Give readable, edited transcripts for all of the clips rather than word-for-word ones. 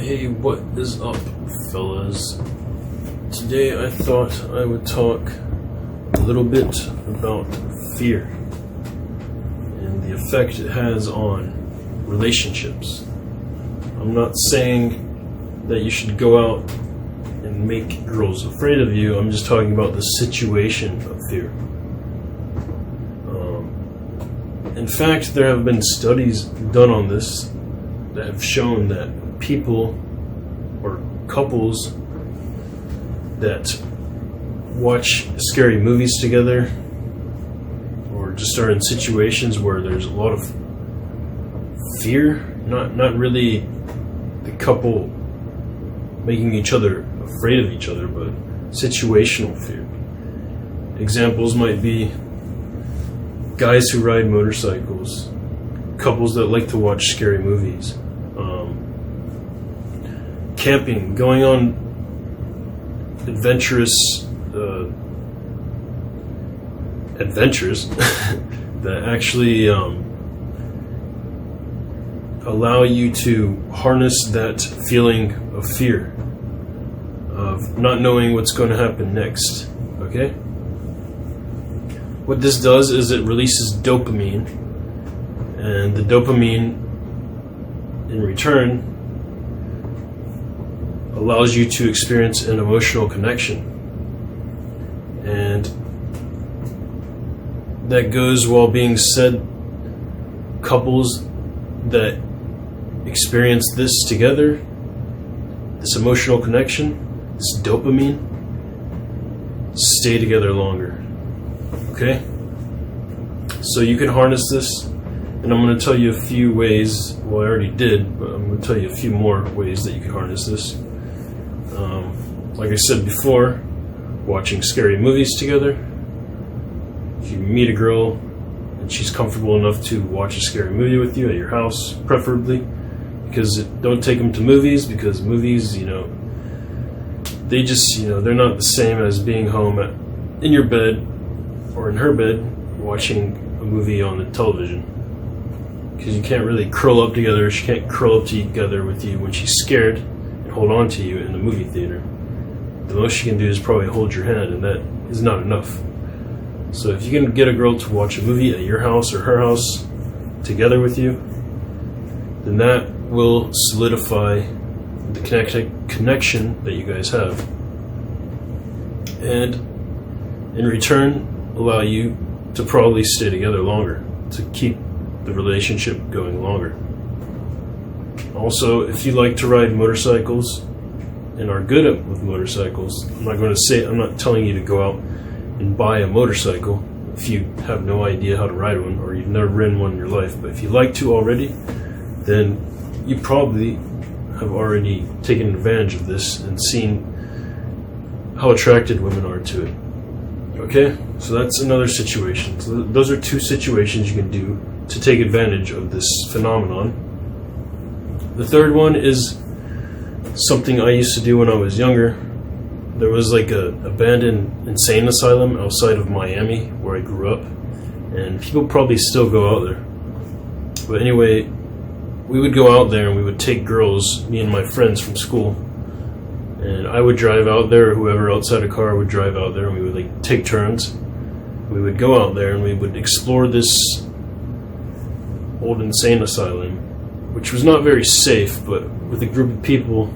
Hey, what is up, fellas? Today I thought I would talk a little bit about fear and the effect it has on relationships. I'm not saying that you should go out and make girls afraid of you. I'm just talking about the situation of fear. In fact, there have been studies done on this that have shown that people or couples that watch scary movies together or just are in situations where there's a lot of fear, not really the couple making each other afraid of each other, but situational fear. Examples might be guys who ride motorcycles, couples that like to watch scary movies, camping, going on adventures that actually allow you to harness that feeling of fear, of not knowing what's going to happen next, okay? What this does is it releases dopamine, and the dopamine in return allows you to experience an emotional connection, and that goes while being said. Couples that experience this together, this emotional connection, this dopamine, stay together longer. Okay? So you can harness this, and I'm going to tell you a few ways. Well, I already did, but I'm going to tell you a few more ways that you can harness this. Like I said before, watching scary movies together. If you meet a girl and she's comfortable enough to watch a scary movie with you at your house, preferably, because don't take them to movies, because movies, they just, they're not the same as being home in your bed or in her bed watching a movie on the television, because you can't really curl up together. She can't curl up together with you when she's scared and hold on to you in the movie theater. The most she can do is probably hold your hand, and that is not enough. So if you can get a girl to watch a movie at your house or her house together with you, then that will solidify the connection that you guys have, and in return allow you to probably stay together longer, to keep the relationship going longer. Also, if you like to ride motorcycles and are good with motorcycles, I'm not telling you to go out and buy a motorcycle if you have no idea how to ride one or you've never ridden one in your life. But if you like to already, then you probably have already taken advantage of this and seen how attracted women are to it. Okay? So that's another situation. So those are two situations you can do to take advantage of this phenomenon. The third one is something I used to do when I was younger. There was like a abandoned insane asylum outside of Miami where I grew up, and people probably still go out there. But anyway, we would go out there and we would take girls, me and my friends from school, and I would drive out there, or whoever else had a car would drive out there, and we would take turns. We would go out there and we would explore this old insane asylum, which was not very safe, but with a group of people,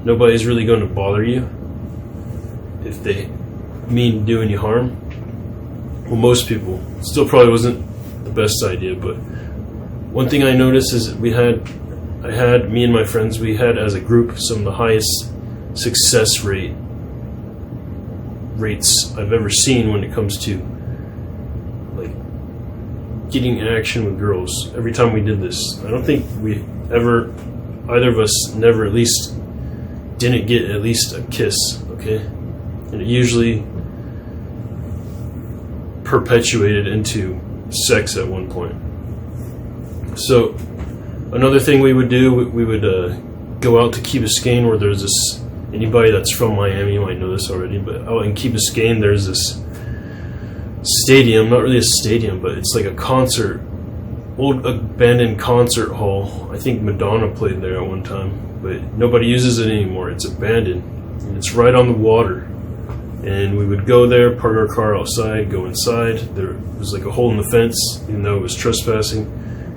nobody's really going to bother you if they mean doing you harm. Well, most people. Still probably wasn't the best idea, but one thing I noticed is me and my friends, we had as a group some of the highest success rates I've ever seen when it comes to like getting action with girls. Every time we did this, I don't think either of us never at least didn't get at least a kiss, okay? And it usually perpetuated into sex at one point. So another thing we would do, we would go out to Key Biscayne, where there's this, anybody that's from Miami might know this already, but out in Key Biscayne there's this stadium, not really a stadium, but it's like a concert old abandoned concert hall. I think Madonna played there at one time, but nobody uses it anymore. It's abandoned, and it's right on the water. And we would go there, park our car outside, go inside. There was like a hole in the fence, even though it was trespassing.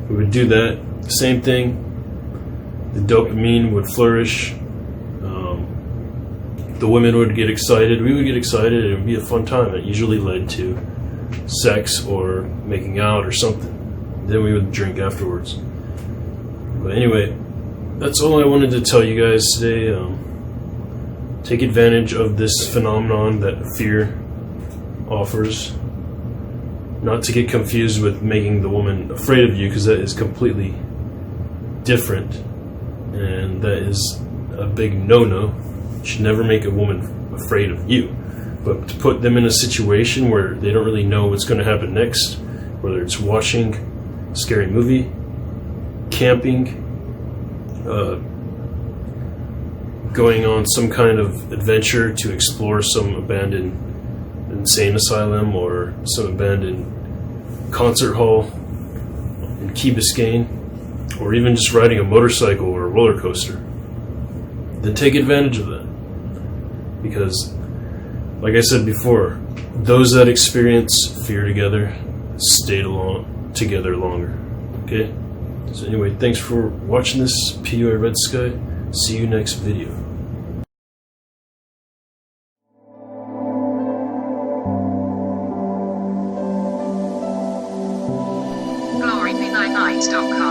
We would do that. Same thing. The dopamine would flourish. The women would get excited. We would get excited. It would be a fun time. It usually led to sex or making out or something. Then we would drink afterwards. But anyway, that's all I wanted to tell you guys today. Take advantage of this phenomenon that fear offers. Not to get confused with making the woman afraid of you, because that is completely different. And that is a big no-no. You should never make a woman afraid of you. But to put them in a situation where they don't really know what's going to happen next, whether it's watching a scary movie, camping, going on some kind of adventure to explore some abandoned insane asylum or some abandoned concert hall in Key Biscayne, or even just riding a motorcycle or a roller coaster, then take advantage of that. Because, like I said before, those that experience fear together stay together longer. Okay? So anyway, thanks for watching this PUI Red Sky. See you next video. glorybe9night.com